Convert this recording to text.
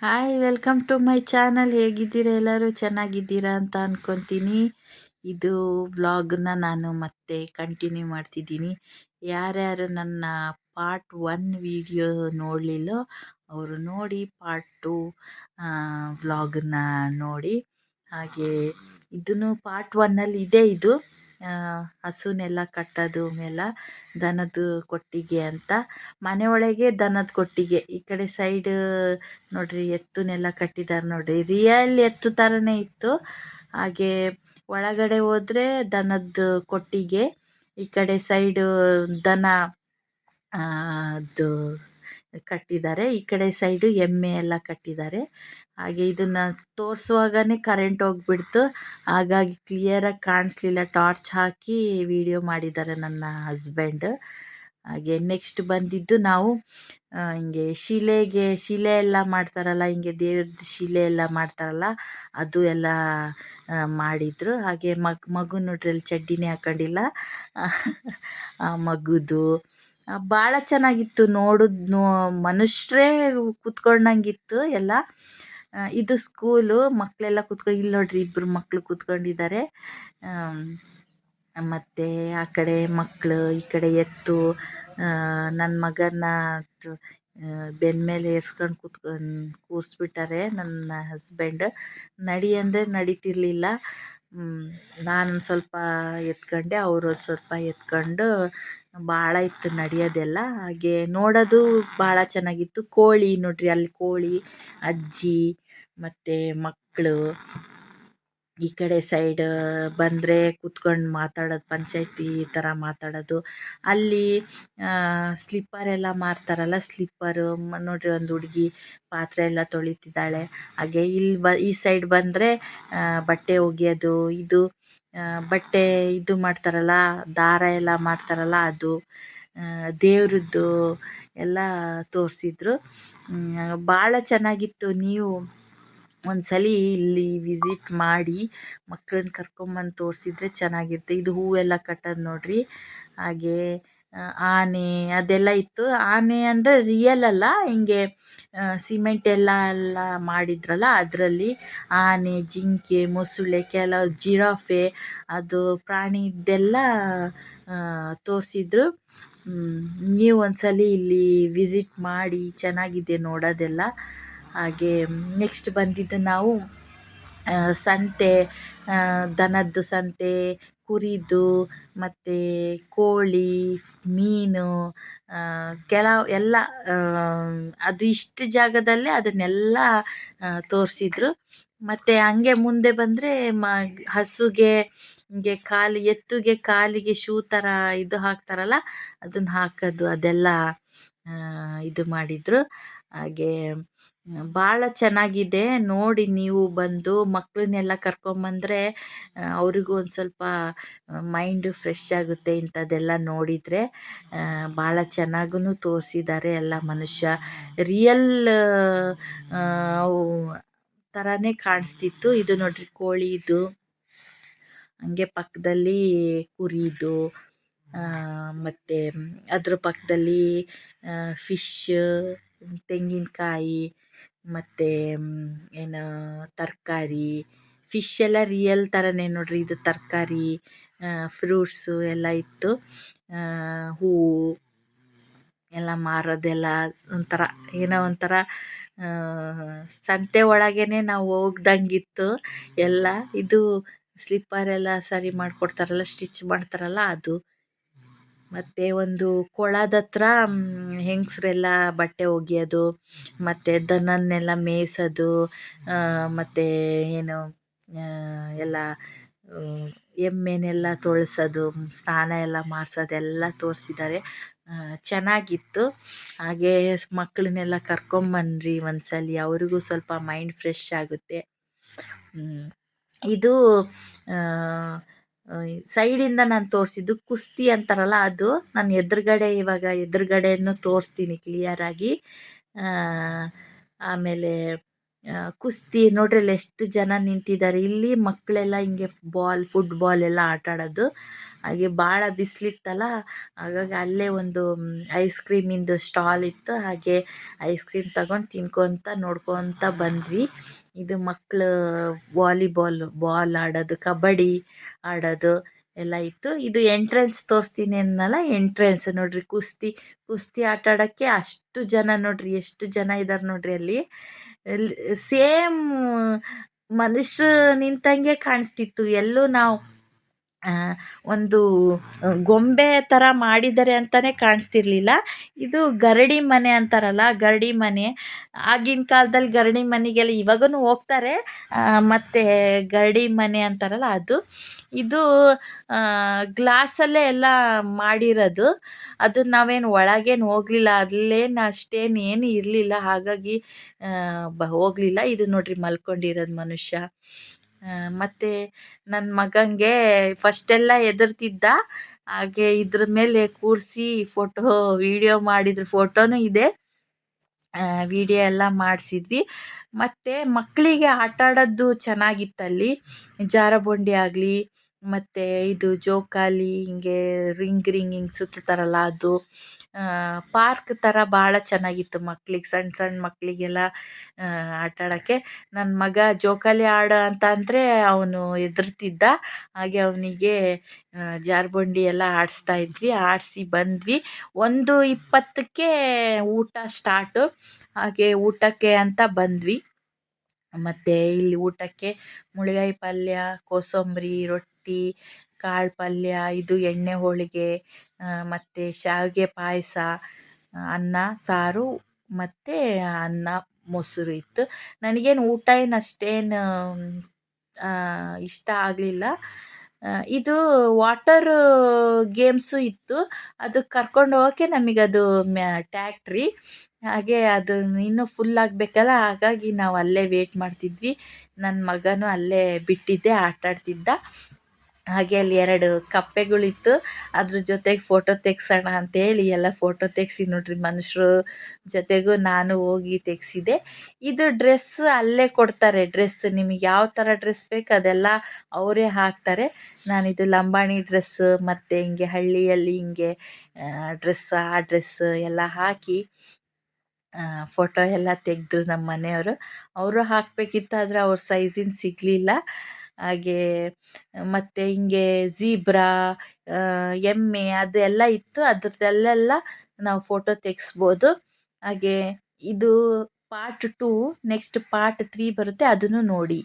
Hi welcome to my channel. ಹೇಗಿದ್ದೀರಾ? ಎಲ್ಲರೂ ಚೆನ್ನಾಗಿದ್ದೀರಾ ಅಂತ ಅಂದ್ಕೊತೀನಿ. ಇದು ವ್ಲಾಗ್ನ ನಾನು ಮತ್ತೆ ಕಂಟಿನ್ಯೂ ಮಾಡ್ತಿದ್ದೀನಿ. ಯಾರ್ಯಾರು ನನ್ನ ಪಾರ್ಟ್ 1 ವಿಡಿಯೋ ನೋಡಲಿಲ್ಲೋ ಅವರು ನೋಡಿ ಪಾರ್ಟ್ 2 ವ್ಲಾಗನ್ನ ನೋಡಿ. ಹಾಗೆ ಇದನ್ನು ಪಾರ್ಟ್ 1ಅಲ್ಲಿ ಇದೆ. ಇದು ಹಸುನೆಲ್ಲ ಕಟ್ಟೋದು ಮೇಲೆ ದನದ ಕೊಟ್ಟಿಗೆ ಅಂತ, ಮನೆ ಒಳಗೆ ದನದ ಕೊಟ್ಟಿಗೆ. ಈ ಕಡೆ ಸೈಡ್ ನೋಡ್ರಿ ಎತ್ತುನೆಲ್ಲ ಕಟ್ಟಿದ್ದಾರೆ ನೋಡ್ರಿ, ರಿಯಲ್ ಎತ್ತು ಥರನೇ ಇತ್ತು. ಹಾಗೆ ಒಳಗಡೆ ಹೋದ್ರೆ ದನದ ಕೊಟ್ಟಿಗೆ, ಈ ಕಡೆ ಸೈಡು ದನ ಅದು ಕಟ್ಟಿದ್ದಾರೆ, ಈ ಕಡೆ ಸೈಡು ಎಮ್ಮೆ ಎಲ್ಲ ಕಟ್ಟಿದ್ದಾರೆ. ಹಾಗೆ ಇದನ್ನ ತೋರಿಸುವಾಗನೇ ಕರೆಂಟ್ ಹೋಗ್ಬಿಡ್ತು, ಹಾಗಾಗಿ ಕ್ಲಿಯರಾಗಿ ಕಾಣಿಸ್ಲಿಲ್ಲ. ಟಾರ್ಚ್ ಹಾಕಿ ವಿಡಿಯೋ ಮಾಡಿದ್ದಾರೆ ನನ್ನ ಹಸ್ಬೆಂಡ್. ಹಾಗೆ ನೆಕ್ಸ್ಟ್ ಬಂದಿದ್ದು ನಾವು ಹಿಂಗೆ ಶಿಲೆ ಎಲ್ಲ ಮಾಡ್ತಾರಲ್ಲ, ಹಿಂಗೆ ದೇವ್ರದ್ದು ಶಿಲೆ ಎಲ್ಲ ಮಾಡ್ತಾರಲ್ಲ, ಅದು ಎಲ್ಲ ಮಾಡಿದರು. ಹಾಗೆ ಮಗು ನೋಡ್ರಿ ಅಲ್ಲಿ ಚಡ್ಡಿನೇ ಹಾಕೊಂಡಿಲ್ಲ ಆ ಮಗುದು ಭಾಳ ಚೆನ್ನಾಗಿತ್ತು. ಮನುಷ್ಯರೇ ಕೂತ್ಕೊಂಡಂಗಿತ್ತು ಎಲ್ಲ. ಇದು ಸ್ಕೂಲು, ಮಕ್ಕಳೆಲ್ಲ ಕೂತ್ಕೊಂಡು, ಇಲ್ಲಿ ನೋಡ್ರಿ ಇಬ್ಬರು ಮಕ್ಕಳು ಕೂತ್ಕೊಂಡಿದ್ದಾರೆ. ಮತ್ತು ಆ ಕಡೆ ಮಕ್ಕಳು, ಈ ಕಡೆ ಎತ್ತು. ನನ್ನ ಮಗನ ಬೆನ್ನ ಮೇಲೆ ಏರ್ಸ್ಕೊಂಡು ಕೂರಿಸ್ಬಿಟ್ಟಾರೆ ನನ್ನ ಹಸ್ಬೆಂಡ್. ನಡಿ ಅಂದರೆ ನಡೀತಿರ್ಲಿಲ್ಲ. ನಾನು ಸ್ವಲ್ಪ ಎತ್ಕೊಂಡೆ, ಅವರು ಸ್ವಲ್ಪ ಎತ್ಕೊಂಡು. ಭಾಳ ಇತ್ತು ನಡೆಯೋದೆಲ್ಲ. ಹಾಗೆ ನೋಡೋದು ಭಾಳ ಚೆನ್ನಾಗಿತ್ತು. ಕೋಳಿ ನೋಡ್ರಿ, ಅಲ್ಲಿ ಕೋಳಿ, ಅಜ್ಜಿ ಮತ್ತು ಮಕ್ಕಳು. ಈ ಕಡೆ ಸೈಡ್ ಬಂದರೆ ಕೂತ್ಕೊಂಡು ಮಾತಾಡೋದು, ಪಂಚಾಯತಿ ಥರ ಮಾತಾಡೋದು. ಅಲ್ಲಿ ಸ್ಲಿಪ್ಪರೆಲ್ಲ ಮಾರ್ತಾರಲ್ಲ, ಸ್ಲಿಪ್ಪರು ನೋಡ್ರಿ, ಒಂದು ಹುಡುಗಿ ಪಾತ್ರೆ ಎಲ್ಲ ತೊಳಿತಿದ್ದಾಳೆ. ಹಾಗೆ ಈ ಸೈಡ್ ಬಂದರೆ ಬಟ್ಟೆ ಒಗೆಯೋದು, ಇದು ಬಟ್ಟೆ ಇದು ಮಾಡ್ತಾರಲ್ಲ, ದಾರ ಎಲ್ಲ ಮಾಡ್ತಾರಲ್ಲ ಅದು, ದೇವ್ರದ್ದು ಎಲ್ಲ ತೋರಿಸಿದ್ರು. ಭಾಳ ಚೆನ್ನಾಗಿತ್ತು. ನೀವು ಒಂದ್ಸಲ ಇಲ್ಲಿ ವಿಸಿಟ್ ಮಾಡಿ ಮಕ್ಕಳನ್ನ ಕರ್ಕೊಂಬಂದು ತೋರಿಸಿದ್ರೆ ಚೆನ್ನಾಗಿರುತ್ತೆ. ಇದು ಹೂವೆಲ್ಲ ಕಟ್ಟೋದು ನೋಡ್ರಿ. ಹಾಗೆ ಆನೆ ಅದೆಲ್ಲ ಇತ್ತು. ಆನೆ ಅಂದರೆ ರಿಯಲ್ ಅಲ್ಲ, ಹಿಂಗೆ ಸಿಮೆಂಟ್ ಎಲ್ಲ ಮಾಡಿದ್ರಲ್ಲ ಅದರಲ್ಲಿ ಆನೆ, ಜಿಂಕೆ, ಮೊಸಳೆ, ಕೆಲವು ಜಿರಾಫೆ, ಅದು ಪ್ರಾಣಿದ್ದೆಲ್ಲ ತೋರಿಸಿದ್ರು. ನೀವು ಒಂದ್ಸಲ ಇಲ್ಲಿ ವಿಸಿಟ್ ಮಾಡಿ, ಚೆನ್ನಾಗಿದೆ ನೋಡೋದೆಲ್ಲ. ಹಾಗೆ ನೆಕ್ಸ್ಟ್ ಬಂದಿದ್ದು ನಾವು ಸಂತೆ, ದನದ ಸಂತೆ, ಕುರಿದು ಮತ್ತು ಕೋಳಿ, ಮೀನು, ಎಲ್ಲ ಅದು ಇಷ್ಟು ಜಾಗದಲ್ಲೇ ಅದನ್ನೆಲ್ಲ ತೋರಿಸಿದ್ರು. ಮತ್ತು ಹಂಗೆ ಮುಂದೆ ಬಂದರೆ ಹಸುಗೆ ಹಿಂಗೆ ಎತ್ತುಗೆ ಕಾಲಿಗೆ ಶೂ ಥರ ಇದು ಹಾಕ್ತಾರಲ್ಲ, ಅದನ್ನು ಹಾಕೋದು ಅದೆಲ್ಲ ಇದು ಮಾಡಿದರು. ಹಾಗೆ ಭಾಳ ಚೆನ್ನಾಗಿದೆ. ನೋಡಿ ನೀವು ಬಂದು ಮಕ್ಕಳನ್ನೆಲ್ಲ ಕರ್ಕೊಂಬಂದರೆ ಅವ್ರಿಗೂ ಒಂದು ಸ್ವಲ್ಪ ಮೈಂಡು ಫ್ರೆಶ್ ಆಗುತ್ತೆ. ಇಂಥದ್ದೆಲ್ಲ ನೋಡಿದರೆ ಭಾಳ ಚೆನ್ನಾಗೂ ತೋರಿಸಿದ್ದಾರೆ. ಎಲ್ಲ ಮನುಷ್ಯ ರಿಯಲ್ ಥರನೇ ಕಾಣಿಸ್ತಿತ್ತು. ಇದು ನೋಡ್ರಿ ಕೋಳಿದು, ಹಂಗೆ ಪಕ್ಕದಲ್ಲಿ ಕುರಿದು, ಮತ್ತು ಅದ್ರ ಪಕ್ಕದಲ್ಲಿ ಫಿಶ್, ತೆಂಗಿನಕಾಯಿ, ಮತ್ತು ಏನು ತರಕಾರಿ. ಫಿಶ್ ಎಲ್ಲ ರಿಯಲ್ ಥರನೇ ನೋಡ್ರಿ. ಇದು ತರಕಾರಿ, ಫ್ರೂಟ್ಸು ಎಲ್ಲ ಇತ್ತು. ಹೂವು ಎಲ್ಲ ಮಾರೋದೆಲ್ಲ ಒಂಥರ ಏನೋ ಒಂಥರ ಸಂತೆ ಒಳಗೇ ನಾವು ಹೋಗ್ದಂಗಿತ್ತು ಎಲ್ಲ. ಇದು ಸ್ಲಿಪ್ಪರೆಲ್ಲ ಸರಿ ಮಾಡಿಕೊಡ್ತಾರಲ್ಲ, ಸ್ಟಿಚ್ ಮಾಡ್ತಾರಲ್ಲ ಅದು. ಮತ್ತು ಒಂದು ಕೊಳದ ಹತ್ರ ಹೆಂಗಸ್ರೆಲ್ಲ ಬಟ್ಟೆ ಒಗೆಯೋದು, ಮತ್ತು ದನನ್ನೆಲ್ಲ ಮೇಯಿಸೋದು, ಮತ್ತು ಏನು ಎಲ್ಲ ಎಮ್ಮೆನೆಲ್ಲ ತೊಳ್ಸೋದು, ಸ್ನಾನ ಎಲ್ಲ ಮಾಡಿಸೋದೆಲ್ಲ ತೋರಿಸಿದ್ದಾರೆ. ಚೆನ್ನಾಗಿತ್ತು. ಹಾಗೆ ಮಕ್ಕಳನ್ನೆಲ್ಲ ಕರ್ಕೊಂಬನ್ನಿರಿ ಒಂದ್ಸಲ, ಅವ್ರಿಗೂ ಸ್ವಲ್ಪ ಮೈಂಡ್ ಫ್ರೆಶ್ ಆಗುತ್ತೆ. ಇದು ಸೈಡಿಂದ ನಾನು ತೋರಿಸಿದ್ದು ಕುಸ್ತಿ ಅಂತಾರಲ್ಲ, ಅದು ನಾನು ಎದುರುಗಡೆಯನ್ನು ತೋರಿಸ್ತೀನಿ ಕ್ಲಿಯರಾಗಿ. ಆಮೇಲೆ ಕುಸ್ತಿ ನೋಡ್ರಿ ಅಲ್ಲಿ ಎಷ್ಟು ಜನ ನಿಂತಿದ್ದಾರೆ. ಇಲ್ಲಿ ಮಕ್ಕಳೆಲ್ಲ ಹಿಂಗೆ ಫುಟ್ಬಾಲ್ ಎಲ್ಲ ಆಟ ಆಡೋದು. ಹಾಗೆ ಭಾಳ ಬಿಸಿಲಿತ್ತಲ್ಲ, ಹಾಗಾಗಿ ಅಲ್ಲೇ ಒಂದು ಐಸ್ ಕ್ರೀಮಿಂದು ಸ್ಟಾಲ್ ಇತ್ತು. ಹಾಗೆ ಐಸ್ ಕ್ರೀಮ್ ತಗೊಂಡು ತಿನ್ಕೊತ ನೋಡ್ಕೊತ ಬಂದ್ವಿ. ಇದು ಮಕ್ಕಳು ಬಾಲ್ ಆಡೋದು, ಕಬಡ್ಡಿ ಆಡೋದು ಎಲ್ಲ ಇತ್ತು. ಇದು ಎಂಟ್ರೆನ್ಸ್ ತೋರಿಸ್ತೀನಿ ಅನ್ನಲ್ಲ, ಎಂಟ್ರೆನ್ಸ್ ನೋಡ್ರಿ. ಕುಸ್ತಿ ಆಟ ಆಡೋಕ್ಕೆ ಅಷ್ಟು ಜನ ನೋಡ್ರಿ, ಎಷ್ಟು ಜನ ಇದ್ದಾರೆ ನೋಡ್ರಿ ಅಲ್ಲಿ. ಸೇಮ್ ಮನುಷ್ಯರು ನಿಂತಂಗೆ ಕಾಣಿಸ್ತಿತ್ತು. ಎಲ್ಲೂ ನಾವು ಒಂದು ಗೊಂಬೆ ಥರ ಮಾಡಿದ್ದಾರೆ ಅಂತಲೇ ಕಾಣಿಸ್ತಿರ್ಲಿಲ್ಲ. ಇದು ಗರಡಿ ಮನೆ ಅಂತಾರಲ್ಲ, ಗರಡಿ ಮನೆ. ಆಗಿನ ಕಾಲದಲ್ಲಿ ಗರಡಿ ಮನೆಗೆಲ್ಲ ಇವಾಗೂ ಹೋಗ್ತಾರೆ. ಮತ್ತು ಗರಡಿ ಮನೆ ಅಂತಾರಲ್ಲ ಅದು. ಇದು ಗ್ಲಾಸಲ್ಲೇ ಎಲ್ಲ ಮಾಡಿರೋದು. ಅದು ನಾವೇನು ಒಳಗೇನು ಹೋಗಲಿಲ್ಲ, ಅಲ್ಲೇನು ಅಷ್ಟೇನು ಏನು ಇರಲಿಲ್ಲ, ಹಾಗಾಗಿ ಹೋಗಲಿಲ್ಲ. ಇದು ನೋಡ್ರಿ ಮಲ್ಕೊಂಡಿರೋದು ಮನುಷ್ಯ. ಮತ್ತು ನನ್ನ ಮಗನಿಗೆ ಫಸ್ಟೆಲ್ಲ ಹೆದರ್ತಿದ್ದ. ಹಾಗೆ ಇದ್ರ ಮೇಲೆ ಕೂರಿಸಿ ವಿಡಿಯೋ ಮಾಡಿದ್ರು. ಫೋಟೋನೂ ಇದೆ, ವಿಡಿಯೋ ಎಲ್ಲ ಮಾಡಿಸಿದ್ವಿ. ಮತ್ತು ಮಕ್ಕಳಿಗೆ ಆಟ ಆಡೋದು ಚೆನ್ನಾಗಿತ್ತಲ್ಲಿ. ಜಾರಬಂಡಿ ಆಗಲಿ, ಮತ್ತು ಇದು ಜೋಕಾಲಿ, ಹಿಂಗೆ ರಿಂಗ್ ಹಿಂಗೆ ಸುತ್ತುತ್ತಾರಲ್ಲ ಅದು. ಪಾರ್ಕ್ ಥರ ಭಾಳ ಚೆನ್ನಾಗಿತ್ತು ಮಕ್ಕಳಿಗೆ, ಸಣ್ಣ ಸಣ್ಣ ಮಕ್ಕಳಿಗೆಲ್ಲ ಆಟ ಆಡೋಕ್ಕೆ. ನನ್ನ ಮಗ ಜೋಕಾಲಿ ಆಡು ಅಂತ ಅಂದರೆ ಅವನು ಹೆದರ್ತಿದ್ದ. ಹಾಗೆ ಅವನಿಗೆ ಜಾರಬಂಡಿ ಎಲ್ಲ ಆಡಿಸ್ತಾ ಇದ್ವಿ. ಆಡಿಸಿ ಬಂದ್ವಿ. 1:20ಕ್ಕೆ ಊಟ ಸ್ಟಾರ್ಟು. ಹಾಗೆ ಊಟಕ್ಕೆ ಅಂತ ಬಂದ್ವಿ. ಮತ್ತು ಇಲ್ಲಿ ಊಟಕ್ಕೆ ಮುಳ್ಗಾಯಿ ಪಲ್ಯ, ಕೋಸಂಬರಿ, ರೊಟ್ಟಿ, ಕಾಳು ಪಲ್ಯ, ಇದು ಎಣ್ಣೆ ಹೋಳಿಗೆ, ಮತ್ತು ಶಾವಿಗೆ ಪಾಯಸ, ಅನ್ನ ಸಾರು, ಮತ್ತು ಅನ್ನ ಮೊಸರು ಇತ್ತು. ನನಗೇನು ಊಟ ಏನು ಅಷ್ಟೇನು ಇಷ್ಟ ಆಗಲಿಲ್ಲ. ಇದು ವಾಟರ್ ಗೇಮ್ಸು ಇತ್ತು. ಅದು ಕರ್ಕೊಂಡು ಹೋಗೋಕ್ಕೆ ನಮಗದು ಟ್ಯಾಕ್ಟ್ರಿ. ಹಾಗೆ ಅದು ಇನ್ನೂ ಫುಲ್ ಆಗಬೇಕಲ್ಲ, ಹಾಗಾಗಿ ನಾವು ಅಲ್ಲೇ ವೇಟ್ ಮಾಡ್ತಿದ್ವಿ. ನನ್ನ ಮಗನೂ ಅಲ್ಲೇ ಬಿಟ್ಟಿದ್ದೆ, ಆಟಾಡ್ತಿದ್ದ. ಹಾಗೆ ಅಲ್ಲಿ 2 ಕಪ್ಪೆಗಳಿತ್ತು. ಅದ್ರ ಜೊತೆಗೆ ಫೋಟೋ ತೆಗ್ಸೋಣ ಅಂತೇಳಿ ಎಲ್ಲ ಫೋಟೋ ತೆಗ್ಸಿ ನೋಡ್ರಿ. ಮನುಷ್ಯರು ಜೊತೆಗೂ ನಾನು ಹೋಗಿ ತೆಗ್ಸಿದೆ. ಇದು ಡ್ರೆಸ್ ಅಲ್ಲೇ ಕೊಡ್ತಾರೆ. ನಿಮಗೆ ಯಾವ ಥರ ಡ್ರೆಸ್ ಬೇಕು ಅದೆಲ್ಲ ಅವರೇ ಹಾಕ್ತಾರೆ. ನಾನಿದು ಲಂಬಾಣಿ ಡ್ರೆಸ್ಸು ಮತ್ತು ಹಿಂಗೆ ಹಳ್ಳಿಯಲ್ಲಿ ಹಿಂಗೆ ಆ ಡ್ರೆಸ್ ಎಲ್ಲ ಹಾಕಿ ಫೋಟೋ ಎಲ್ಲ ತೆಗೆದ್ರು ನಮ್ಮ ಮನೆಯವರು. ಅವರು ಹಾಕಬೇಕಿತ್ತು, ಆದರೆ ಅವ್ರ ಸೈಜಿನ ಸಿಗಲಿಲ್ಲ. ಹಾಗೆ ಮತ್ತು ಹಿಂಗೆ ಝೀಬ್ರಾ, ಎಮ್ಮೆ ಅದೆಲ್ಲ ಇತ್ತು. ಅದ್ರದ್ದಲ್ಲೆಲ್ಲ ನಾವು ಫೋಟೋ ತೆಗೆಸ್ಬೋದು. ಹಾಗೆ ಇದು ಪಾರ್ಟ್ 2, ನೆಕ್ಸ್ಟ್ ಪಾರ್ಟ್ 3 ಬರುತ್ತೆ, ಅದನ್ನು ನೋಡಿ.